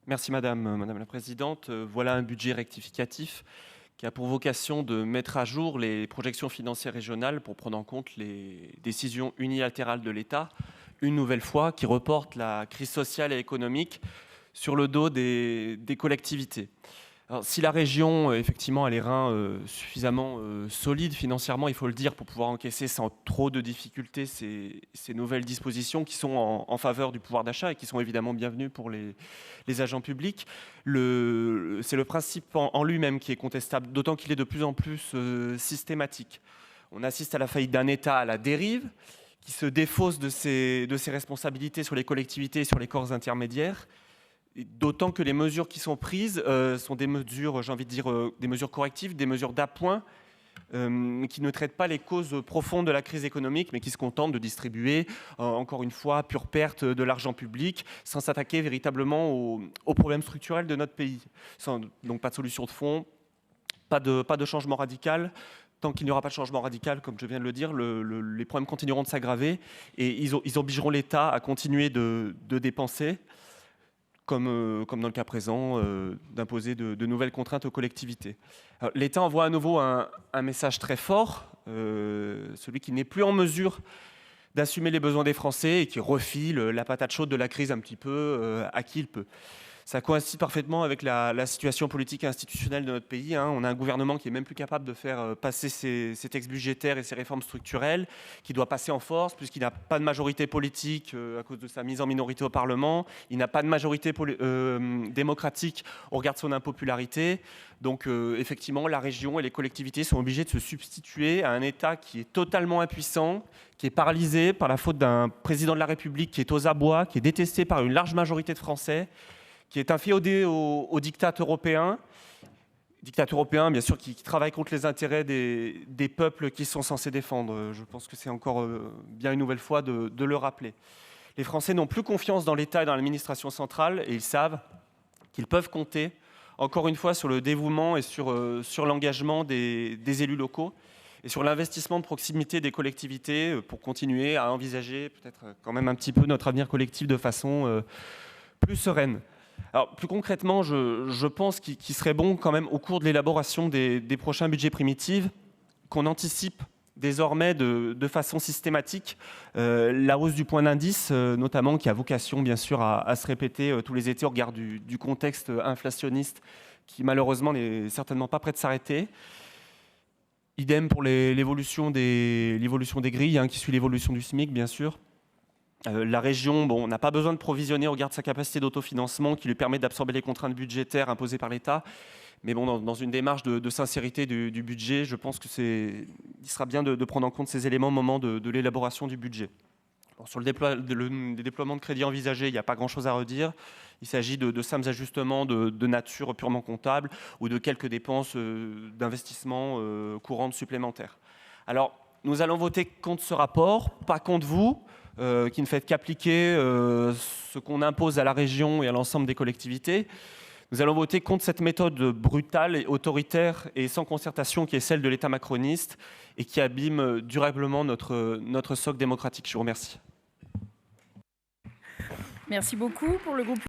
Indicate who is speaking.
Speaker 1: Merci Madame la Présidente. Voilà un budget rectificatif qui a pour vocation de mettre à jour les projections financières régionales pour prendre en compte les décisions unilatérales de l'État, une nouvelle fois, qui reportent la crise sociale et économique sur le dos des collectivités. Alors, si la région, effectivement, a les reins suffisamment solides financièrement, il faut le dire, pour pouvoir encaisser sans trop de difficultés ces nouvelles dispositions qui sont en faveur du pouvoir d'achat et qui sont évidemment bienvenues pour les agents publics, c'est le principe en lui-même qui est contestable, d'autant qu'il est de plus en plus systématique. On assiste à la faillite d'un État à la dérive, qui se défausse de ses responsabilités sur les collectivités et sur les corps intermédiaires, d'autant que les mesures qui sont prises sont des mesures, j'ai envie de dire, des mesures correctives, des mesures d'appoint, qui ne traitent pas les causes profondes de la crise économique, mais qui se contentent de distribuer, encore une fois, pure perte de l'argent public, sans s'attaquer véritablement aux problèmes structurels de notre pays. Donc pas de solution de fond, pas de changement radical. Tant qu'il n'y aura pas de changement radical, comme je viens de le dire, les problèmes continueront de s'aggraver et ils obligeront l'État à continuer de dépenser, comme dans le cas présent, d'imposer de nouvelles contraintes aux collectivités. L'État envoie à nouveau un message très fort, celui qui n'est plus en mesure d'assumer les besoins des Français et qui refile la patate chaude de la crise un petit peu à qui il peut. Ça coïncide parfaitement avec la situation politique et institutionnelle de notre pays. On a un gouvernement qui est même plus capable de faire passer ses textes budgétaires et ses réformes structurelles, qui doit passer en force puisqu'il n'a pas de majorité politique à cause de sa mise en minorité au Parlement. Il n'a pas de majorité démocratique au regard de son impopularité. Donc effectivement, la région et les collectivités sont obligées de se substituer à un État qui est totalement impuissant, qui est paralysé par la faute d'un président de la République qui est aux abois, qui est détesté par une large majorité de Français, qui est inféodé aux diktats européens, bien sûr, qui travaillent contre les intérêts des peuples qu'ils sont censés défendre. Je pense que c'est encore bien une nouvelle fois de le rappeler. Les Français n'ont plus confiance dans l'État et dans l'administration centrale et ils savent qu'ils peuvent compter, encore une fois, sur le dévouement et sur l'engagement des élus locaux et sur l'investissement de proximité des collectivités pour continuer à envisager peut-être quand même un petit peu notre avenir collectif de façon plus sereine. Alors, plus concrètement, je pense qu'il serait bon quand même au cours de l'élaboration des prochains budgets primitifs qu'on anticipe désormais de façon systématique la hausse du point d'indice, notamment qui a vocation bien sûr à se répéter tous les étés au regard du contexte inflationniste qui malheureusement n'est certainement pas prêt de s'arrêter. Idem pour l'évolution des grilles qui suit l'évolution du SMIC bien sûr. La région n'a pas besoin de provisionner au regard de sa capacité d'autofinancement qui lui permet d'absorber les contraintes budgétaires imposées par l'État. Mais dans une démarche de sincérité du budget, je pense qu'il sera bien de prendre en compte ces éléments au moment de l'élaboration du budget. Sur les déploiements de crédits envisagés, il n'y a pas grand-chose à redire. Il s'agit de simples ajustements de nature purement comptable ou de quelques dépenses d'investissement courantes supplémentaires. Alors, nous allons voter contre ce rapport, pas contre vous, qui ne faites qu'appliquer ce qu'on impose à la région et à l'ensemble des collectivités. Nous allons voter contre cette méthode brutale et autoritaire et sans concertation qui est celle de l'État macroniste et qui abîme durablement notre socle démocratique. Je vous remercie.
Speaker 2: Merci beaucoup pour le groupe.